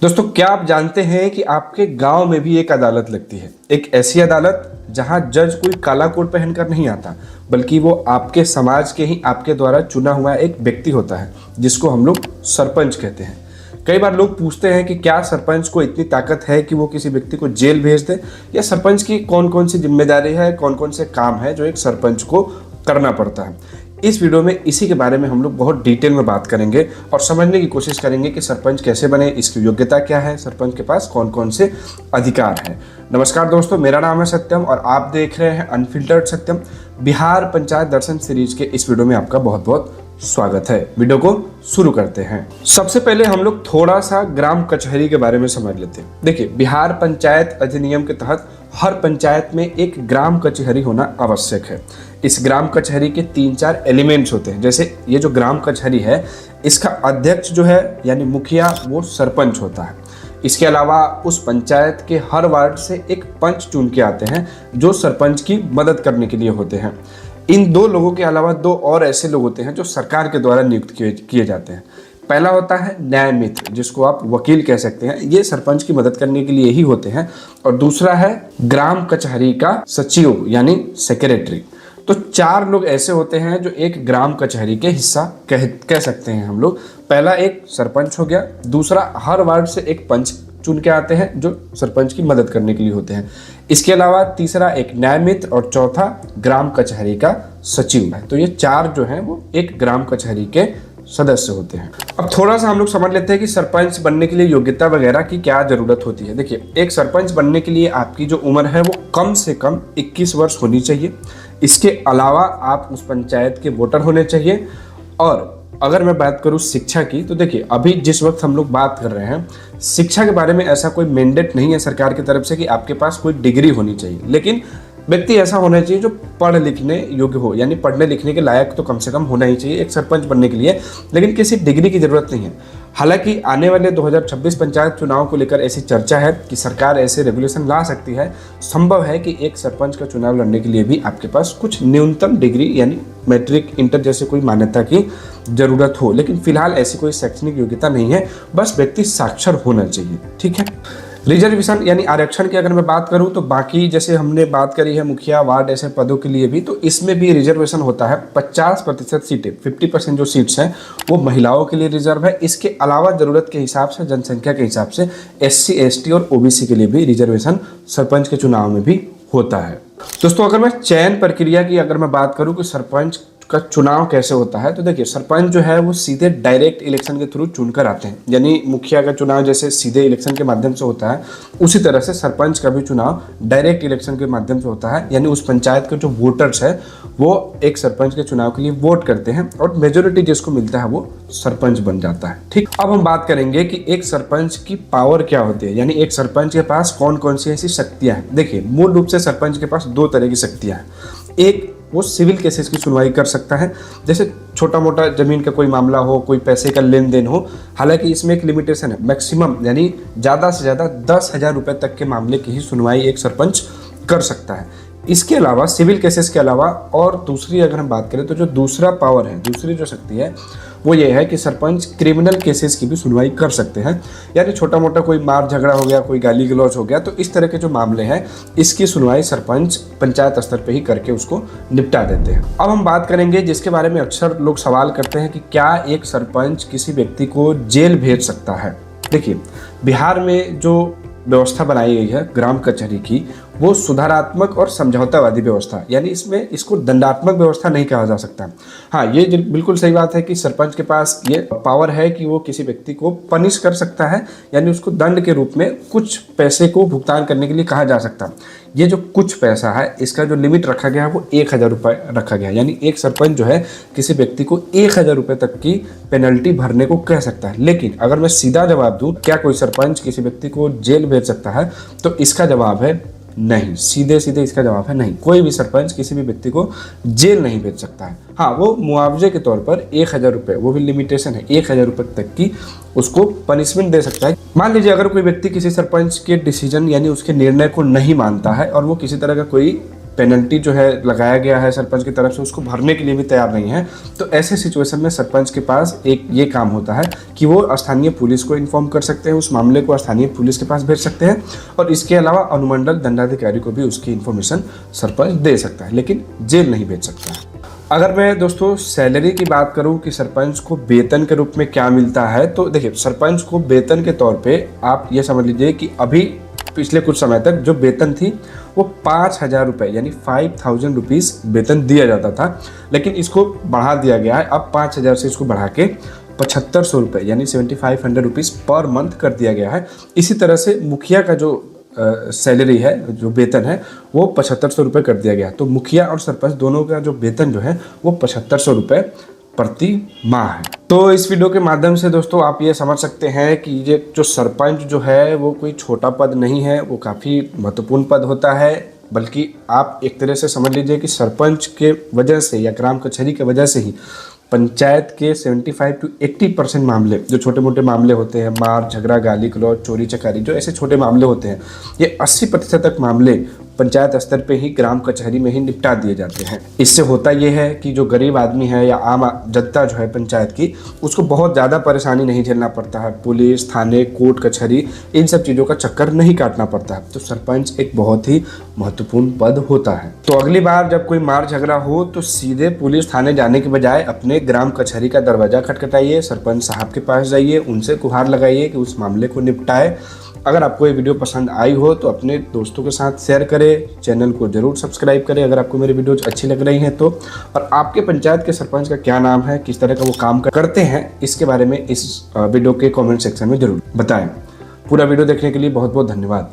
दोस्तों, क्या आप जानते हैं कि आपके गांव में भी एक अदालत लगती है। एक ऐसी अदालत जहां जज कोई काला कोट पहनकर नहीं आता, बल्कि वो आपके समाज के ही आपके द्वारा चुना हुआ एक व्यक्ति होता है, जिसको हम लोग सरपंच कहते हैं। कई बार लोग पूछते हैं कि क्या सरपंच को इतनी ताकत है कि वो किसी व्यक्ति को जेल भेज दे, या सरपंच की कौन कौन सी जिम्मेदारी है, कौन कौन से काम है जो एक सरपंच को करना पड़ता है। इस वीडियो में इसी के बारे में हम लोग बहुत डिटेल में बात करेंगे और समझने की कोशिश करेंगे कि सरपंच कैसे बने, इसकी योग्यता क्या है, सरपंच के पास कौन कौन से अधिकार हैं। नमस्कार दोस्तों, मेरा नाम है सत्यम और आप देख रहे हैं अनफिल्टर्ड सत्यम। बिहार पंचायत दर्शन सीरीज के इस वीडियो में आपका बहुत बहुत स्वागत है। वीडियो को शुरू करते हैं। सबसे पहले हम लोग थोड़ा सा ग्राम कचहरी के बारे में समझ लेते हैं। देखिए, बिहार पंचायत अधिनियम के तहत हर पंचायत में एक ग्राम कचहरी होना आवश्यक है। इस ग्राम कचहरी के 3-4 एलिमेंट्स होते हैं। जैसे ये जो ग्राम कचहरी है, इसका अध्यक्ष जो है यानी मुखिया, वो सरपंच होता है। इसके अलावा उस पंचायत के हर वार्ड से एक पंच चुन के आते हैं जो सरपंच की मदद करने के लिए होते हैं। इन दो लोगों के अलावा 2 और ऐसे लोग होते हैं जो सरकार के द्वारा नियुक्त किए जाते हैं। पहला होता है न्याय मित्र, जिसको आप वकील कह सकते हैं। ये सरपंच की मदद करने के लिए ही होते हैं। और दूसरा है ग्राम कचहरी का सचिव यानी सेक्रेटरी। तो 4 लोग ऐसे होते हैं जो एक ग्राम कचहरी के हिस्सा कह सकते हैं हम लोग। पहला एक सरपंच हो गया, दूसरा हर वार्ड से एक पंच चुन के आते हैं जो सरपंच की मदद करने के लिए होते हैं। इसके अलावा तीसरा एक न्याय मित्र और चौथा ग्राम कचहरी का सचिव है। तो ये 4 जो हैं वो एक ग्राम कचहरी के सदस्य होते हैं। अब थोड़ा सा हम लोग समझ लेते हैं कि सरपंच बनने के लिए योग्यता वगैरह की क्या जरूरत होती है। देखिए, एक सरपंच बनने के लिए आपकी जो उम्र है वो कम से कम 21 वर्ष होनी चाहिए। इसके अलावा आप उस पंचायत के वोटर होने चाहिए। और अगर मैं बात करूं शिक्षा की, तो देखिए, अभी जिस वक्त हम लोग बात कर रहे हैं, शिक्षा के बारे में ऐसा कोई मैंडेट नहीं है सरकार की तरफ से कि आपके पास कोई डिग्री होनी चाहिए। लेकिन व्यक्ति ऐसा होना चाहिए जो पढ़ लिखने योग्य हो, यानी पढ़ने लिखने के लायक तो कम से कम होना ही चाहिए एक सरपंच बनने के लिए। लेकिन किसी डिग्री की जरूरत नहीं है। हालांकि आने वाले 2026 पंचायत चुनाव को लेकर ऐसी चर्चा है कि सरकार ऐसे रेगुलेशन ला सकती है। संभव है कि एक सरपंच का चुनाव लड़ने के लिए भी आपके पास कुछ न्यूनतम डिग्री यानी मैट्रिक, इंटर जैसे कोई मान्यता की जरूरत हो। लेकिन फिलहाल ऐसी कोई शैक्षणिक योग्यता नहीं है, बस व्यक्ति साक्षर होना चाहिए। ठीक है। रिजर्वेशन यानी आरक्षण की अगर मैं बात करूं, तो बाकी जैसे हमने बात करी है मुखिया, वार्ड ऐसे पदों के लिए भी, तो इसमें भी रिजर्वेशन होता है। 50% सीटें, 50% जो सीट्स हैं वो महिलाओं के लिए रिजर्व है। इसके अलावा जरूरत के हिसाब से, जनसंख्या के हिसाब से SC ST और OBC के लिए भी रिजर्वेशन सरपंच के चुनाव में भी होता है। दोस्तों, अगर मैं चयन प्रक्रिया की अगर मैं बात करूं कि सरपंच का चुनाव कैसे होता है, तो देखिए, सरपंच जो है वो सीधे डायरेक्ट इलेक्शन के थ्रू चुनकर आते हैं। यानी मुखिया का चुनाव जैसे सीधे इलेक्शन के माध्यम से होता है, उसी तरह से सरपंच का भी चुनाव डायरेक्ट इलेक्शन के माध्यम से होता है। यानी उस पंचायत के जो वोटर्स है वो एक सरपंच के चुनाव के लिए वोट करते हैं और मेजोरिटी जिसको मिलता है वो सरपंच बन जाता है। ठीक। अब हम बात करेंगे कि एक सरपंच की पावर क्या होती है, यानी एक सरपंच के पास कौन कौन सी ऐसी शक्तियां हैं। देखिए, मूल रूप से सरपंच के पास 2 तरह की शक्तियां हैं। एक, वो सिविल केसेस की सुनवाई कर सकता है। जैसे छोटा मोटा जमीन का कोई मामला हो, कोई पैसे का लेन देन हो। हालांकि इसमें एक लिमिटेशन है, मैक्सिमम यानी ज़्यादा से ज़्यादा 10,000 रुपये तक के मामले की ही सुनवाई एक सरपंच कर सकता है। इसके अलावा सिविल केसेस के अलावा और दूसरी अगर हम बात करें, तो जो दूसरा पावर है, दूसरी जो शक्ति है वो ये है कि सरपंच क्रिमिनल केसेस की भी सुनवाई कर सकते हैं। यानी छोटा मोटा कोई मार झगड़ा हो गया, कोई गाली गलौज हो गया, तो इस तरह के जो मामले हैं इसकी सुनवाई सरपंच पंचायत स्तर पे ही करके उसको निपटा देते हैं। अब हम बात करेंगे जिसके बारे में अक्सर लोग सवाल करते हैं कि क्या एक सरपंच किसी व्यक्ति को जेल भेज सकता है। देखिए, बिहार में जो व्यवस्था बनाई गई है ग्राम कचहरी की, वो सुधारात्मक और समझौतावादी व्यवस्था, यानी इसमें इसको दंडात्मक व्यवस्था नहीं कहा जा सकता। हाँ, ये बिल्कुल सही बात है कि सरपंच के पास ये पावर है कि वो किसी व्यक्ति को पनिश कर सकता है, यानी उसको दंड के रूप में कुछ पैसे को भुगतान करने के लिए कहा जा सकता है। ये जो कुछ पैसा है, इसका जो लिमिट रखा गया है वो 1,000 रुपये रखा गया है। यानी एक सरपंच जो है किसी व्यक्ति को 1,000 रुपये तक की पेनल्टी भरने को कह सकता है। लेकिन अगर मैं सीधा जवाब दूं, क्या कोई सरपंच किसी व्यक्ति को जेल भेज सकता है, तो इसका जवाब है नहीं। सीधे सीधे इसका जवाब है नहीं। कोई भी सरपंच किसी भी व्यक्ति को जेल नहीं भेज सकता है। हाँ, वो मुआवजे के तौर पर 1,000 रुपये, वो भी लिमिटेशन है, 1,000 रुपये तक की उसको पनिशमेंट दे सकता है। मान लीजिए अगर कोई व्यक्ति किसी सरपंच के डिसीजन यानी उसके निर्णय को नहीं मानता है और वो किसी तरह का कोई पेनल्टी जो है लगाया गया है सरपंच की तरफ से उसको भरने के लिए भी तैयार नहीं है, तो ऐसे सिचुएशन में सरपंच के पास एक ये काम होता है कि वो स्थानीय पुलिस को इन्फॉर्म कर सकते हैं, उस मामले को स्थानीय पुलिस के पास भेज सकते हैं, और इसके अलावा अनुमंडल दंडाधिकारी को भी उसकी इन्फॉर्मेशन सरपंच दे सकता है, लेकिन जेल नहीं भेज सकता है। अगर मैं दोस्तों सैलरी की बात करूं कि सरपंच को वेतन के रूप में क्या मिलता है, तो देखिए सरपंच को वेतन के तौर पे आप ये समझ लीजिए कि अभी पिछले कुछ समय तक जो वेतन थी वो 5,000 रुपये यानी 5,000 रुपीज़ वेतन दिया जाता था, लेकिन इसको बढ़ा दिया गया है। अब 5,000 से इसको बढ़ा के 7,500 रुपये यानी 7,500 रुपीज़ पर मंथ कर दिया गया है। इसी तरह से मुखिया का जो सैलरी है, जो वेतन है, वो 7,500 रुपये कर दिया गया। तो मुखिया और सरपंच दोनों का जो वेतन जो है वो 7,500 रुपये प्रति माह है। तो इस वीडियो के माध्यम से दोस्तों आप ये समझ सकते हैं कि ये जो सरपंच जो है वो कोई छोटा पद नहीं है, वो काफ़ी महत्वपूर्ण पद होता है, बल्कि आप एक तरह से समझ लीजिए कि सरपंच के वजह से या ग्राम कचहरी के वजह से ही पंचायत के 75 to 80% मामले, जो छोटे मोटे मामले होते हैं, मार झगड़ा गाली गलौज चोरी चकारी, जो ऐसे छोटे मामले होते हैं, ये 80% तक मामले पंचायत स्तर पे ही ग्राम कचहरी में ही निपटा दिए जाते हैं। इससे होता ये है कि जो गरीब आदमी है या आम जनता जो है पंचायत की, उसको बहुत ज़्यादा परेशानी नहीं झेलना पड़ता है। पुलिस, थाने, कोर्ट कचहरी, इन सब चीज़ों का चक्कर नहीं काटना पड़ता है। तो सरपंच एक बहुत ही महत्वपूर्ण पद होता है। तो अगली बार जब कोई मार झगड़ा हो तो सीधे पुलिस थाने जाने के बजाय अपने ग्राम कचहरी का दरवाजा खटखटाइए, सरपंच साहब के पास जाइए, उनसे गुहार लगाइए कि उस मामले को निपटाए। अगर आपको ये वीडियो पसंद आई हो तो अपने दोस्तों के साथ शेयर करें, चैनल को जरूर सब्सक्राइब करें अगर आपको मेरी वीडियोज अच्छी लग रही हैं तो। और आपके पंचायत के सरपंच का क्या नाम है, किस तरह का वो काम करते हैं, इसके बारे में इस वीडियो के कमेंट सेक्शन में जरूर बताएं। पूरा वीडियो देखने के लिए बहुत बहुत धन्यवाद।